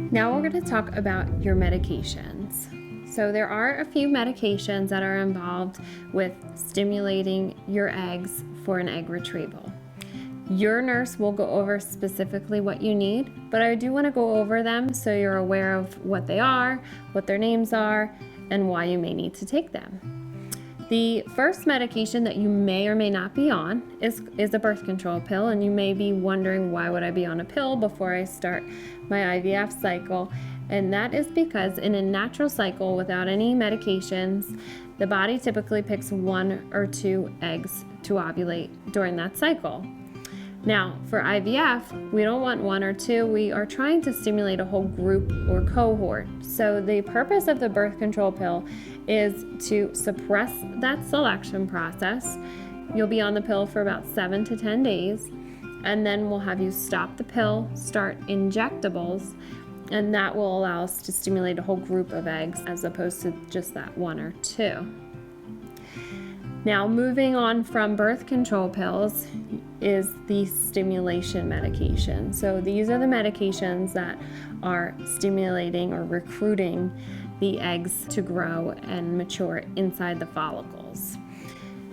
Now we're going to talk about your medications. So there are a few medications that are involved with stimulating your eggs for an egg retrieval. Your nurse will go over specifically what you need, but I do want to go over them so you're aware of what they are, what their names are, and why you may need to take them. The first medication that you may or may not be on is a birth control pill, and you may be wondering, why would I be on a pill before I start my IVF cycle? And that is because in a natural cycle without any medications, the body typically picks 1 or 2 eggs to ovulate during that cycle. Now, for IVF, we don't want 1 or 2. We are trying to stimulate a whole group or cohort. So the purpose of the birth control pill is to suppress that selection process. You'll be on the pill for about 7 to 10 days, and then we'll have you stop the pill, start injectables, and that will allow us to stimulate a whole group of eggs as opposed to just that 1 or 2. Now, moving on from birth control pills is the stimulation medication. So these are the medications that are stimulating or recruiting the eggs to grow and mature inside the follicles.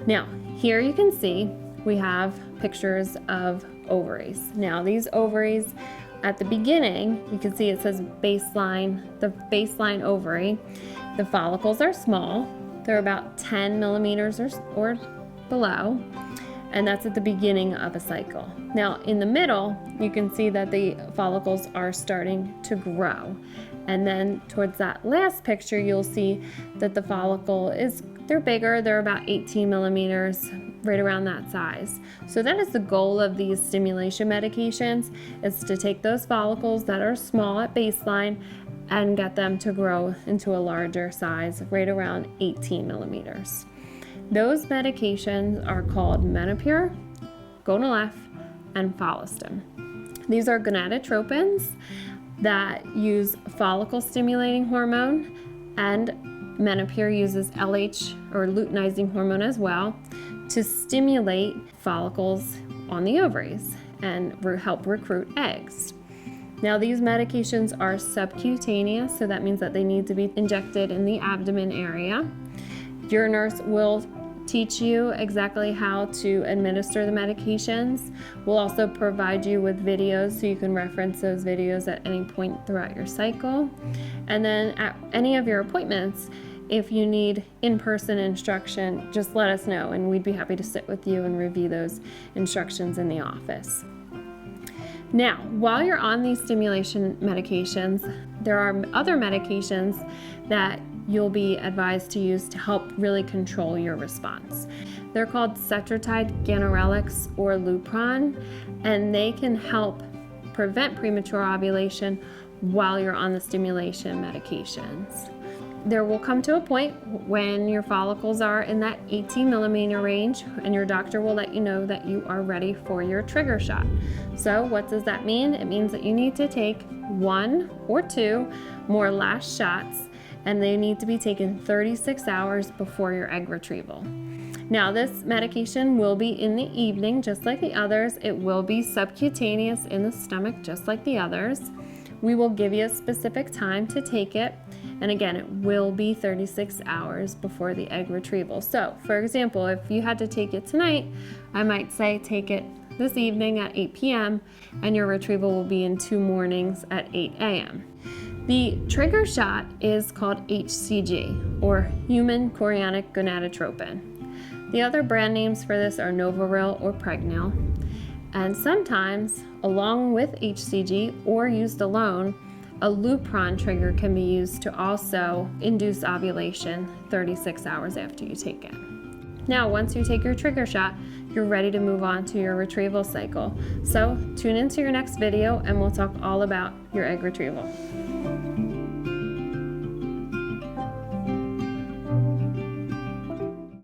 Now, here you can see we have pictures of ovaries. Now, these ovaries, at the beginning, you can see it says baseline, the baseline ovary. The follicles are small. They're about 10 millimeters or below, and that's at the beginning of a cycle. Now, in the middle, you can see that the follicles are starting to grow. And then towards that last picture, you'll see that the follicle they're bigger, they're about 18 millimeters, right around that size. So that is the goal of these stimulation medications, is to take those follicles that are small at baseline and get them to grow into a larger size, right around 18 millimeters. Those medications are called Menopur, Gonal-f, and Follistim. These are gonadotropins that use follicle stimulating hormone, and Menopur uses LH or luteinizing hormone as well to stimulate follicles on the ovaries and help recruit eggs. Now, these medications are subcutaneous, so that means that they need to be injected in the abdomen area. Your nurse will teach you exactly how to administer the medications. We'll also provide you with videos so you can reference those videos at any point throughout your cycle. And then at any of your appointments, if you need in-person instruction, just let us know, and we'd be happy to sit with you and review those instructions in the office. Now, while you're on these stimulation medications, there are other medications that you'll be advised to use to help really control your response. They're called Cetrotide, Ganirelix, or Lupron, and they can help prevent premature ovulation while you're on the stimulation medications. There will come to a point when your follicles are in that 18 millimeter range, and your doctor will let you know that you are ready for your trigger shot. So what does that mean? It means that you need to take 1 or 2 more last shots, and they need to be taken 36 hours before your egg retrieval. Now, this medication will be in the evening, just like the others. It will be subcutaneous in the stomach, just like the others. We will give you a specific time to take it. And again, it will be 36 hours before the egg retrieval. So, for example, if you had to take it tonight, I might say take it this evening at 8 p.m. and your retrieval will be in 2 mornings at 8 a.m. The trigger shot is called HCG, or human chorionic gonadotropin. The other brand names for this are Novaril or Pregnil. And sometimes, along with HCG or used alone, a Lupron trigger can be used to also induce ovulation 36 hours after you take it. Now, once you take your trigger shot, you're ready to move on to your retrieval cycle. So tune into your next video and we'll talk all about your egg retrieval.